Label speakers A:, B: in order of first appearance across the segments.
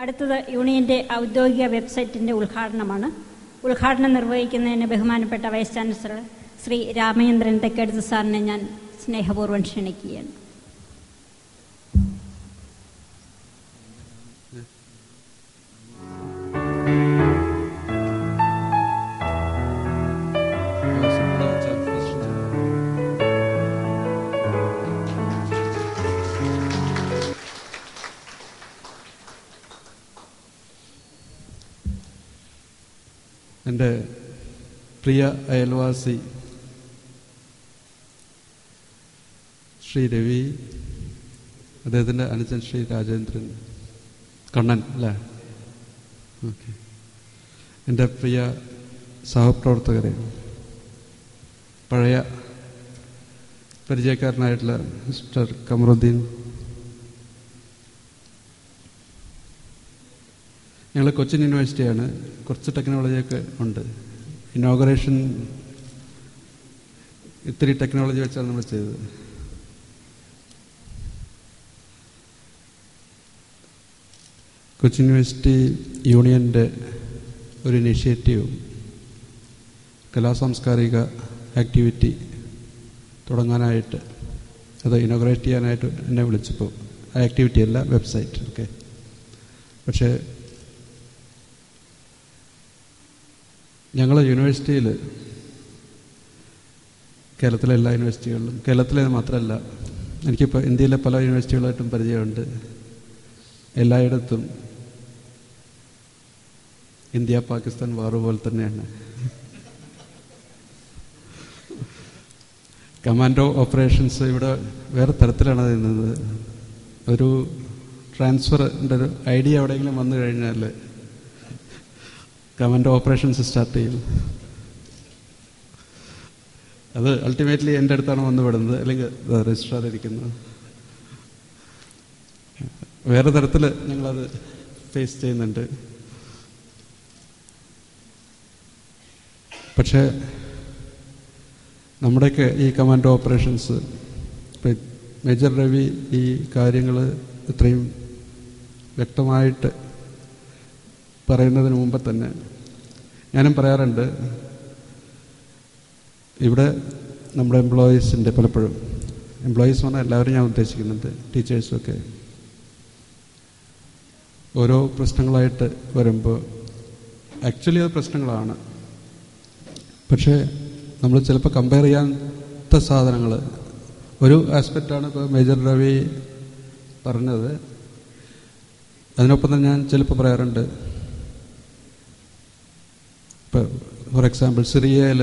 A: അടുത്തത് യൂണിയൻ്റെ ഔദ്യോഗിക വെബ്സൈറ്റിൻ്റെ ഉദ്ഘാടനമാണ്. ഉദ്ഘാടനം നിർവഹിക്കുന്നതിന് ബഹുമാനപ്പെട്ട വൈസ് ചാൻസലർ ശ്രീ രാമചന്ദ്രൻ തെക്കെടുത്ത് സാറിനെ ഞാൻ സ്നേഹപൂർവ്വം ക്ഷണിക്കുകയാണ്.
B: എൻ്റെ പ്രിയ അയൽവാസി ശ്രീ രവി, അദ്ദേഹത്തിൻ്റെ അനുജൻ ശ്രീ രാജേന്ദ്രൻ കണ്ണൻ അല്ലേ, ഓക്കെ. എൻ്റെ പ്രിയ സഹപ്രവർത്തകരെ, പഴയ പരിചയക്കാരനായിട്ടുള്ള മിസ്റ്റർ കമറുദ്ദീൻ, ഞങ്ങൾ കൊച്ചിൻ യൂണിവേഴ്സിറ്റിയാണ്. കുറച്ച് ടെക്നോളജിയൊക്കെ ഉണ്ട്. ഇനോഗ്രേഷൻ ഇത്തിരി ടെക്നോളജി വെച്ചാണ് നമ്മൾ ചെയ്തത്. കൊച്ചിൻ യൂണിവേഴ്സിറ്റി യൂണിയൻ്റെ ഒരു ഇനിഷ്യേറ്റീവ് കലാസാംസ്കാരിക ആക്ടിവിറ്റി തുടങ്ങാനായിട്ട്, അത് ഇനോഗ്രേറ്റ് ചെയ്യാനായിട്ട് എന്നെ വിളിച്ചപ്പോൾ, ആ ആക്ടിവിറ്റി അല്ല, വെബ്സൈറ്റ്, ഓക്കെ. പക്ഷേ ഞങ്ങൾ യൂണിവേഴ്സിറ്റിയിൽ, കേരളത്തിലെ എല്ലാ യൂണിവേഴ്സിറ്റികളിലും, കേരളത്തിലെ മാത്രമല്ല, എനിക്കിപ്പോൾ ഇന്ത്യയിലെ പല യൂണിവേഴ്സിറ്റികളായിട്ടും പരിചയമുണ്ട്. എല്ലായിടത്തും ഇന്ത്യ പാകിസ്ഥാൻ വാറ് പോലെ തന്നെയാണ്. കമാൻഡോ ഓപ്പറേഷൻസ് ഇവിടെ വേറെ തരത്തിലാണ് ചെയ്യുന്നത്. ഒരു ട്രാൻസ്ഫറിൻ്റെ ഒരു ഐഡിയ എവിടെയെങ്കിലും വന്നു കഴിഞ്ഞാൽ കമാൻഡോ ഓപ്പറേഷൻസ് സ്റ്റാർട്ട് ചെയ്യും. അത് അൾട്ടിമേറ്റ്ലി എൻ്റെ അടുത്താണ് വന്നു വിടുന്നത്, അല്ലെങ്കിൽ രജിസ്ട്രാർ ഇരിക്കുന്നത്. വേറെ തരത്തിൽ ഞങ്ങളത് ഫേസ് ചെയ്യുന്നുണ്ട്. പക്ഷേ നമ്മുടെയൊക്കെ ഈ കമാൻഡോ ഓപ്പറേഷൻസ്, മേജർ രവി ഈ കാര്യങ്ങൾ ഇത്രയും വ്യക്തമായിട്ട് പറയുന്നതിന് മുമ്പ് തന്നെ ഞാനും പറയാറുണ്ട്, ഇവിടെ നമ്മുടെ എംപ്ലോയീസിൻ്റെ, പലപ്പോഴും എംപ്ലോയീസ് പറഞ്ഞാൽ എല്ലാവരും ഞാൻ ഉദ്ദേശിക്കുന്നുണ്ട്, ടീച്ചേഴ്സൊക്കെ ഓരോ പ്രശ്നങ്ങളായിട്ട് വരുമ്പോൾ ആക്ച്വലി അത് പ്രശ്നങ്ങളാണ്. പക്ഷേ നമ്മൾ ചിലപ്പോൾ കമ്പയർ ചെയ്യാത്ത സാധനങ്ങൾ, ഒരു ആസ്പെക്റ്റാണ് ഇപ്പോൾ മേജർ രവി പറഞ്ഞത്. അതിനൊപ്പം തന്നെ ഞാൻ ചിലപ്പോൾ പറയാറുണ്ട്, ഇപ്പോൾ ഫോർ എക്സാമ്പിൾ സിറിയയിൽ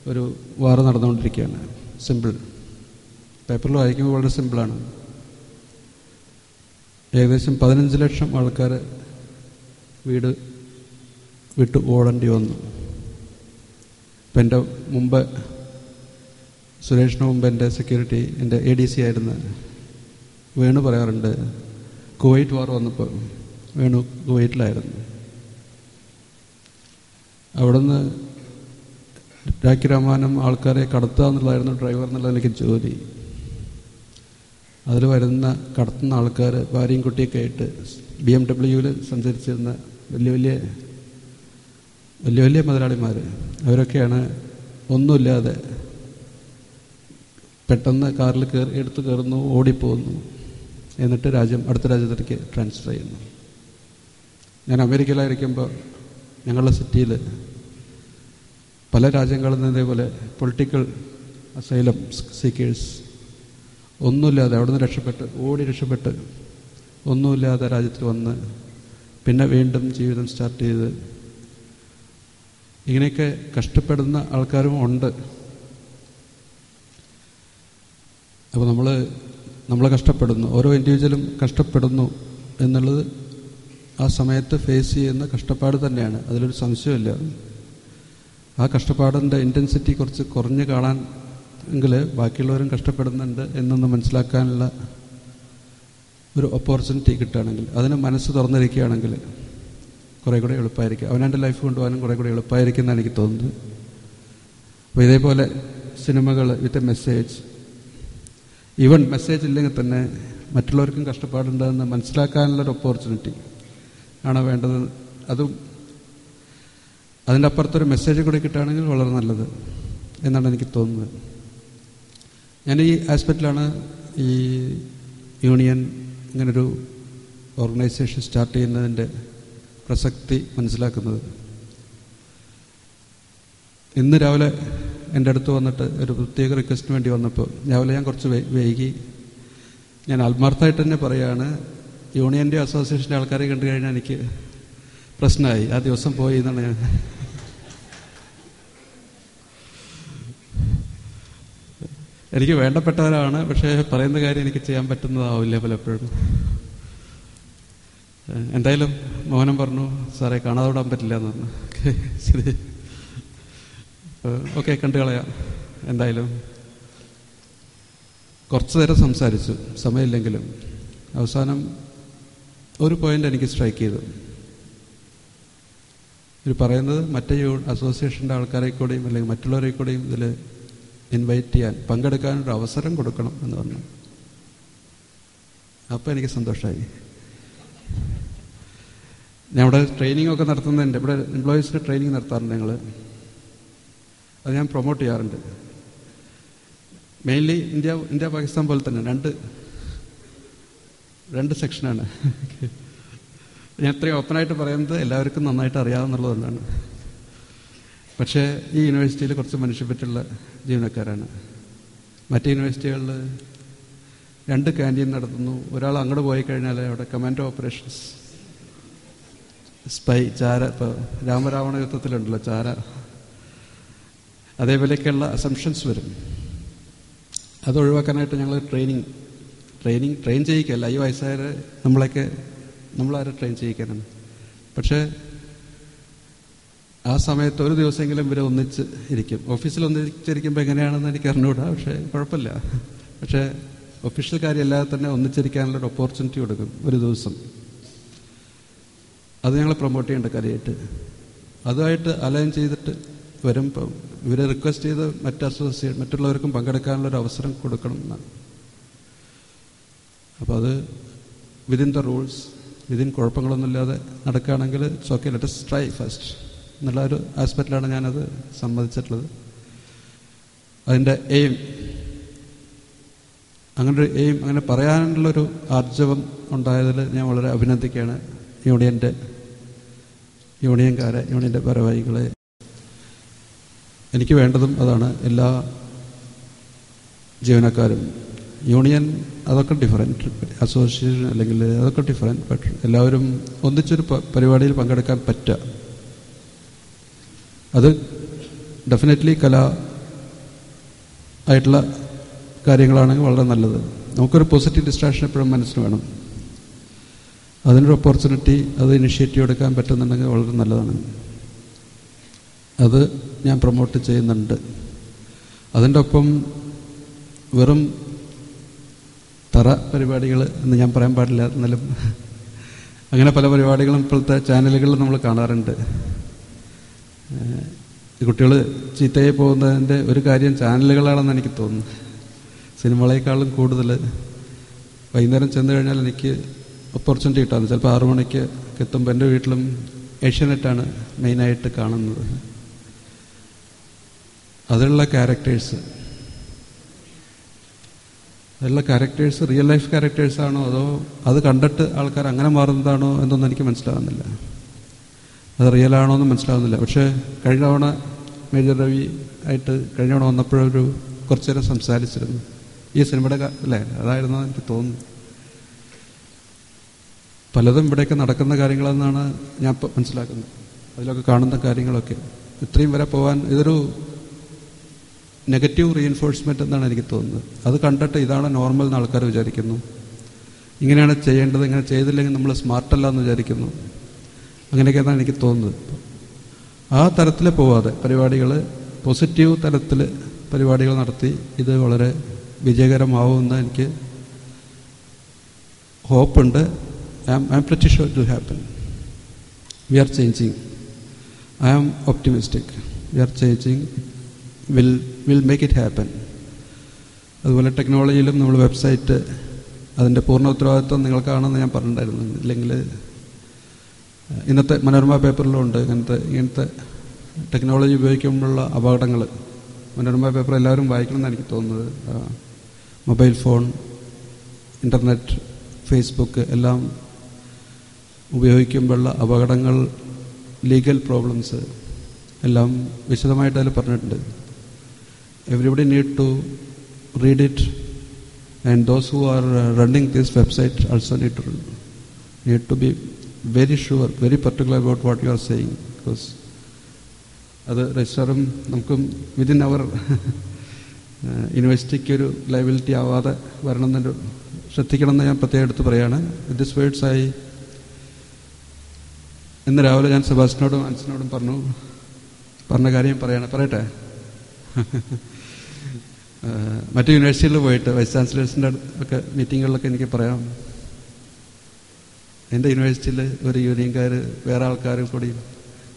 B: ഒരു വാർ നടന്നുകൊണ്ടിരിക്കുകയാണ്. സിമ്പിൾ, പേപ്പറിൽ വായിക്കുമ്പോൾ വളരെ സിമ്പിളാണ്. ഏകദേശം 15 ലക്ഷം ആൾക്കാർ വീട് വിട്ട് ഓടേണ്ടി വന്നു. ഇപ്പം എൻ്റെ മുമ്പ്, സുരേഷിന് മുമ്പ് എൻ്റെ സെക്യൂരിറ്റി, എൻ്റെ ADC ആയിരുന്ന വേണു പറയാറുണ്ട്, കുവൈറ്റ് വാർ വന്നപ്പോൾ വേണു കുവൈറ്റിലായിരുന്നു. അവിടുന്ന് രാഖിരാമാനം ആൾക്കാരെ കടത്തുക എന്നുള്ളതായിരുന്നു ഡ്രൈവർ എന്നുള്ള എനിക്ക് ജോലി. അതിൽ വരുന്ന കടത്തുന്ന ആൾക്കാർ ഭാര്യയും കുട്ടിയൊക്കെ ആയിട്ട് BMW സഞ്ചരിച്ചിരുന്ന വലിയ വലിയ മുതലാളിമാർ, അവരൊക്കെയാണ് ഒന്നുമില്ലാതെ പെട്ടെന്ന് കാറിൽ എടുത്ത് കയറുന്നു, ഓടിപ്പോകുന്നു, എന്നിട്ട് അടുത്ത രാജ്യത്തേക്ക് ട്രാൻസ്ഫർ ചെയ്യുന്നു. ഞാൻ അമേരിക്കയിലായിരിക്കുമ്പോൾ ഞങ്ങളുടെ സിറ്റിയിൽ പല രാജ്യങ്ങളിൽ നിന്ന് ഇതേപോലെ പൊളിറ്റിക്കൽ അസൈലം സീക്കേഴ്സ് ഒന്നുമില്ലാതെ അവിടെ നിന്ന് ഓടി രക്ഷപ്പെട്ട് ഒന്നുമില്ലാതെ രാജ്യത്തിൽ വന്ന് പിന്നെ വീണ്ടും ജീവിതം സ്റ്റാർട്ട് ചെയ്ത് ഇങ്ങനെയൊക്കെ കഷ്ടപ്പെടുന്ന ആൾക്കാരും ഉണ്ട്. അപ്പോൾ നമ്മൾ കഷ്ടപ്പെടുന്നു, ഓരോ ഇൻഡിവിജ്വലും കഷ്ടപ്പെടുന്നു എന്നുള്ളത് ആ സമയത്ത് ഫേസ് ചെയ്യുന്ന കഷ്ടപ്പാട് തന്നെയാണ്, അതിലൊരു സംശയമില്ല. ആ കഷ്ടപ്പാടിൻ്റെ ഇൻറ്റൻസിറ്റി കുറച്ച് കുറഞ്ഞ് കാണാൻ എങ്കിൽ ബാക്കിയുള്ളവരും കഷ്ടപ്പെടുന്നുണ്ട് എന്നൊന്ന് മനസ്സിലാക്കാനുള്ള ഒരു ഓപ്പർച്യൂണിറ്റി കിട്ടുകയാണെങ്കിൽ, അതിന് മനസ്സ് തുറന്നിരിക്കുകയാണെങ്കിൽ കുറേ കൂടെ എളുപ്പമായിരിക്കും. അവനവൻ്റെ ലൈഫ് കൊണ്ടുപോകാനും കുറേ കൂടെ എളുപ്പമായിരിക്കും എന്നാണ് എനിക്ക് തോന്നുന്നത്. അപ്പോൾ ഇതേപോലെ സിനിമകൾ with a message, even message ഇല്ലെങ്കിൽ തന്നെ മറ്റുള്ളവർക്കും കഷ്ടപ്പാടുണ്ടെന്ന് മനസ്സിലാക്കാനുള്ളൊരു ഓപ്പർച്യൂണിറ്റി, ആണോ വേണ്ടത്, അതും അതിൻ്റെ അപ്പുറത്തൊരു മെസ്സേജ് കൂടി കിട്ടുകയാണെങ്കിൽ വളരെ നല്ലത് എന്നാണ് എനിക്ക് തോന്നുന്നത്. ഞാൻ ഈ ആസ്പെക്റ്റിലാണ് ഈ യൂണിയൻ ഇങ്ങനൊരു ഓർഗനൈസേഷൻ സ്റ്റാർട്ട് ചെയ്യുന്നതിൻ്റെ പ്രസക്തി മനസ്സിലാക്കുന്നത്. ഇന്ന് രാവിലെ എൻ്റെ അടുത്ത് വന്നിട്ട് ഒരു പ്രത്യേക റിക്വസ്റ്റിന് വേണ്ടി വന്നപ്പോൾ രാവിലെ ഞാൻ കുറച്ച് വൈകി. ഞാൻ ആത്മാർത്ഥമായിട്ട് തന്നെ പറയുകയാണ്, യൂണിയൻ്റെ അസോസിയേഷൻ്റെ ആൾക്കാരെ കണ്ടു കഴിഞ്ഞാൽ എനിക്ക് പ്രശ്നമായി. ആ ദിവസം പോയി എന്നാണ് ഞാൻ. എനിക്ക് വേണ്ടപ്പെട്ടവരാണ്, പക്ഷേ പറയുന്ന കാര്യം എനിക്ക് ചെയ്യാൻ പറ്റുന്നതാവില്ല പലപ്പോഴും. എന്തായാലും മോഹനം പറഞ്ഞു, സാറേ കാണാതെ വിടാൻ പറ്റില്ല എന്ന് പറഞ്ഞു. ശരി, ഓക്കെ, കണ്ടു കളയാം. എന്തായാലും കുറച്ചു നേരം സംസാരിച്ചു, സമയമില്ലെങ്കിലും. അവസാനം ഒരു പോയിന്റ് എനിക്ക് സ്ട്രൈക്ക് ചെയ്തു. ഇത് പറയുന്നത് മറ്റേ അസോസിയേഷൻ്റെ ആൾക്കാരെ കൂടെയും അല്ലെങ്കിൽ മറ്റുള്ളവരെ കൂടെയും ഇതിൽ ഇൻവൈറ്റ് ചെയ്യാൻ, പങ്കെടുക്കാനൊരു അവസരം കൊടുക്കണം എന്ന് പറഞ്ഞു. അപ്പോൾ എനിക്ക് സന്തോഷമായി. ഞാൻ ഇവിടെ ട്രെയിനിങ് ഒക്കെ നടത്തുന്നുണ്ട്. ഇവിടെ എംപ്ലോയീസിന് ട്രെയിനിങ് നടത്താറുണ്ട് ഞങ്ങൾ. അത് ഞാൻ പ്രൊമോട്ട് ചെയ്യാറുണ്ട്. മെയിൻലി ഇന്ത്യ പാകിസ്ഥാൻ പോലെ തന്നെ രണ്ട് സെക്ഷനാണ്. ഞാൻ ഇത്രയും ഓപ്പണായിട്ട് പറയുന്നത് എല്ലാവർക്കും നന്നായിട്ട് അറിയാവുന്നുള്ളതുകൊണ്ടാണ്. പക്ഷേ ഈ യൂണിവേഴ്സിറ്റിയിൽ കുറച്ച് മനുഷ്യപ്പറ്റുള്ള ജീവനക്കാരാണ്. മറ്റ് യൂണിവേഴ്സിറ്റികളിൽ 2 ക്യാൻറ്റീൻ നടത്തുന്നു. ഒരാൾ അങ്ങോട്ട് പോയി കഴിഞ്ഞാൽ അവിടെ കമാൻഡോ ഓപ്പറേഷൻസ്, സ്പൈ, ചാര, ഇപ്പോൾ രാമരാവണ യുദ്ധത്തിലുണ്ടല്ലോ ചാര, അതേപോലെയൊക്കെയുള്ള അസംഷൻസ് വരും. അത് ഒഴിവാക്കാനായിട്ട് ഞങ്ങൾ ട്രെയിൻ ചെയ്യിക്കല്ല. ഈ വയസ്സായവരെ നമ്മളാരെ ട്രെയിൻ ചെയ്യിക്കാനാണ്. പക്ഷേ ആ സമയത്ത് ഒരു ദിവസമെങ്കിലും ഇവർ ഒന്നിച്ച് ഇരിക്കും. ഓഫീസിൽ ഒന്നിച്ചിരിക്കുമ്പോൾ എങ്ങനെയാണെന്ന് എനിക്ക് അറിഞ്ഞുകൂടാ, പക്ഷേ കുഴപ്പമില്ല. പക്ഷേ ഒഫീഷ്യൽ കാര്യമല്ലാതെ തന്നെ ഒന്നിച്ചിരിക്കാനുള്ളൊരു ഓപ്പർച്യൂണിറ്റി കൊടുക്കും ഒരു ദിവസം. അത് ഞങ്ങൾ പ്രൊമോട്ട് ചെയ്യേണ്ട കാര്യമായിട്ട് അതുമായിട്ട് അലൈൻ ചെയ്തിട്ട് വരുമ്പോൾ ഇവരെ റിക്വസ്റ്റ് ചെയ്ത് മറ്റുള്ളവർക്കും പങ്കെടുക്കാനുള്ളൊരു അവസരം കൊടുക്കണം എന്നാണ്. അപ്പോൾ അത് വിതിൻ ദ റൂൾസ്, വിതിൻ കുഴപ്പങ്ങളൊന്നുമില്ലാതെ നടക്കുകയാണെങ്കിൽ it's okay, let us try first എന്നുള്ള ഒരു ആസ്പെക്റ്റിലാണ് ഞാനത് സമ്മതിച്ചിട്ടുള്ളത്. അതിൻ്റെ എയിം, അങ്ങനൊരു എയിം, അങ്ങനെ പറയാനുള്ളൊരു ആർജവം ഉണ്ടായതിൽ ഞാൻ വളരെ അഭിനന്ദിക്കുകയാണ് യൂണിയൻകാരെ, യൂണിയൻ്റെ ഭാരവാഹികളെ. എനിക്ക് വേണ്ടതും അതാണ്. എല്ലാ ജീവനക്കാരും യൂണിയൻ അതൊക്കെ ഡിഫറൻറ്റ്, അസോസിയേഷൻ അല്ലെങ്കിൽ അതൊക്കെ ഡിഫറൻറ്റ്, ബട്ട് എല്ലാവരും ഒന്നിച്ചൊരു പരിപാടിയിൽ പങ്കെടുക്കാൻ പറ്റുക, അത് ഡെഫിനറ്റ്ലി ആയിട്ടുള്ള കാര്യങ്ങളാണെങ്കിൽ വളരെ നല്ലത്. നമുക്കൊരു പോസിറ്റീവ് ഡിസ്ട്രാക്ഷൻ എപ്പോഴും മനസ്സിന് വേണം. അതിനൊരു ഓപ്പർച്യൂണിറ്റി, അത് ഇനിഷ്യേറ്റീവ് എടുക്കാൻ പറ്റുന്നുണ്ടെങ്കിൽ വളരെ നല്ലതാണ്. അത് ഞാൻ പ്രൊമോട്ട് ചെയ്യുന്നുണ്ട്. അതിൻ്റെ ഒപ്പം വെറും തറ പരിപാടികൾ എന്ന് ഞാൻ പറയാൻ പാടില്ല, എന്നാലും അങ്ങനെ പല പരിപാടികളും ഇപ്പോഴത്തെ ചാനലുകളിൽ നമ്മൾ കാണാറുണ്ട്. കുട്ടികൾ ചീത്തയായി പോകുന്നതിൻ്റെ ഒരു കാര്യം ചാനലുകളാണെന്ന് എനിക്ക് തോന്നുന്നു. സിനിമകളേക്കാളും കൂടുതൽ വൈകുന്നേരം ചെന്ന് കഴിഞ്ഞാൽ എനിക്ക് ഓപ്പർച്യൂണിറ്റി കിട്ടാറുണ്ട്. ചിലപ്പോൾ 6 മണിക്ക് എത്തുമ്പോൾ എൻ്റെ വീട്ടിലും ഏഷ്യാനെറ്റാണ് മെയിനായിട്ട് കാണുന്നത്. അതിലുള്ള ക്യാരക്ടേഴ്സ് റിയൽ ലൈഫ് ക്യാരക്ടേഴ്സാണോ അതോ അത് കണ്ടിട്ട് ആൾക്കാർ അങ്ങനെ മാറുന്നതാണോ എന്നൊന്നും എനിക്ക് മനസ്സിലാവുന്നില്ല. അത് റിയലാണോ എന്ന് മനസ്സിലാവുന്നില്ല. പക്ഷേ കഴിഞ്ഞ തവണ മേജർ രവി ആയിട്ട് കഴിഞ്ഞ തവണ വന്നപ്പോഴൊരു കുറച്ചു നേരം സംസാരിച്ചിരുന്നു. ഈ സിനിമയുടെ അല്ലേ, അതായിരുന്നു എനിക്ക് തോന്നുന്നു. പലതും ഇവിടെയൊക്കെ നടക്കുന്ന കാര്യങ്ങളെന്നാണ് ഞാൻ ഇപ്പോൾ മനസ്സിലാക്കുന്നത്. അതിലൊക്കെ കാണുന്ന കാര്യങ്ങളൊക്കെ ഇത്രയും വരെ പോകാൻ ഇതൊരു നെഗറ്റീവ് റീഎൻഫോഴ്സ്മെൻ്റ് എന്നാണ് എനിക്ക് തോന്നുന്നത്. അത് കണ്ടിട്ട് ഇതാണ് നോർമൽ എന്ന് ആൾക്കാർ വിചാരിക്കുന്നു. ഇങ്ങനെയാണ് ചെയ്യേണ്ടത്, ഇങ്ങനെ ചെയ്തില്ലെങ്കിൽ നമ്മൾ സ്മാർട്ടല്ല എന്ന് വിചാരിക്കുന്നു. അങ്ങനെയൊക്കെയാണ് എനിക്ക് തോന്നുന്നത്. ആ തരത്തിൽ പോവാതെ പരിപാടികൾ, പോസിറ്റീവ് തലത്തിൽ പരിപാടികൾ നടത്തി ഇത് വളരെ വിജയകരമാവുമെന്ന് എനിക്ക് ഹോപ്പുണ്ട്. I am pretty sure it will happen. We are changing. I am optimistic. We are changing. We'll make it happen. അതുപോലെ ടെക്നോളജിയിലും നമ്മൾ വെബ്സൈറ്റ് അതിൻ്റെ പൂർണ്ണ ഉത്തരവാദിത്വം നിങ്ങൾക്കാണെന്ന് ഞാൻ പറഞ്ഞിട്ടുണ്ടായിരുന്നു. ഇല്ലെങ്കിൽ ഇന്നത്തെ മനോരമ പേപ്പറിലും ഉണ്ട് ഇങ്ങനത്തെ ടെക്നോളജി ഉപയോഗിക്കുമ്പോഴുള്ള അപകടങ്ങൾ. മനോരമ പേപ്പർ എല്ലാവരും വായിക്കണമെന്നാണ് എനിക്ക് തോന്നുന്നത്. മൊബൈൽ ഫോൺ, ഇൻ്റർനെറ്റ്, ഫേസ്ബുക്ക് എല്ലാം ഉപയോഗിക്കുമ്പോഴുള്ള അപകടങ്ങൾ, ലീഗൽ പ്രോബ്ലംസ് എല്ലാം വിശദമായിട്ട് അതിൽ പറഞ്ഞിട്ടുണ്ട്. Everybody need to read it, and those who are running this website also need to be very sure, very particular about what you are saying, because അത് രജിസ്റ്ററും നമുക്കും within അവർ യൂണിവേഴ്സിറ്റിക്ക് ഒരു liability ആവാതെ വരണമെന്നൊരു ശ്രദ്ധിക്കണമെന്ന് ഞാൻ പ്രത്യേകം എടുത്ത് പറയുകയാണ്. വിത്ത് ദിസ് വേർഡ്സ് ഇന്ന് രാവിലെ ഞാൻ സെബാസ്റ്റ്യനോടും അൻസിനോടും പറഞ്ഞ കാര്യം പറയട്ടെ. മറ്റു യൂണിവേഴ്സിറ്റികളിൽ പോയിട്ട് വൈസ് ചാൻസലേഴ്സിൻ്റെ ഒക്കെ മീറ്റിങ്ങുകളിലൊക്കെ എനിക്ക് പറയാം, എൻ്റെ യൂണിവേഴ്സിറ്റിയിൽ ഒരു യൂണിയൻകാർ വേറെ ആൾക്കാരും കൂടി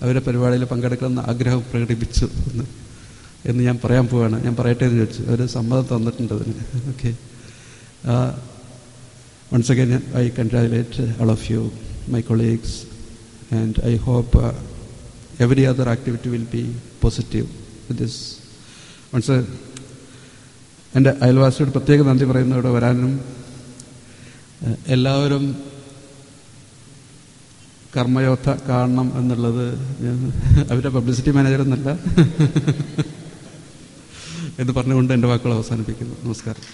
B: അവരുടെ പരിപാടിയിൽ പങ്കെടുക്കണമെന്ന് ആഗ്രഹം പ്രകടിപ്പിച്ചു എന്ന് ഞാൻ പറയാൻ പോവുകയാണ്. ഞാൻ പറയട്ടെ എന്ന് ചോദിച്ചു. അവർ സമ്മതം തന്നിട്ടുണ്ട് അതിന്. Okay, once again I congratulate all of you, my colleagues, and I hope every other activity will be positive with this. once എൻ്റെ അയൽവാസിയോട് പ്രത്യേക നന്ദി പറയുന്നു ഇവിടെ വരാനും. എല്ലാവരും കർമ്മയോദ്ധ കാണണം എന്നുള്ളത് അവരുടെ പബ്ലിസിറ്റി മാനേജർ എന്നല്ല എന്ന് പറഞ്ഞുകൊണ്ട് എൻ്റെ വാക്കുകൾ അവസാനിപ്പിക്കുന്നു. നമസ്കാരം.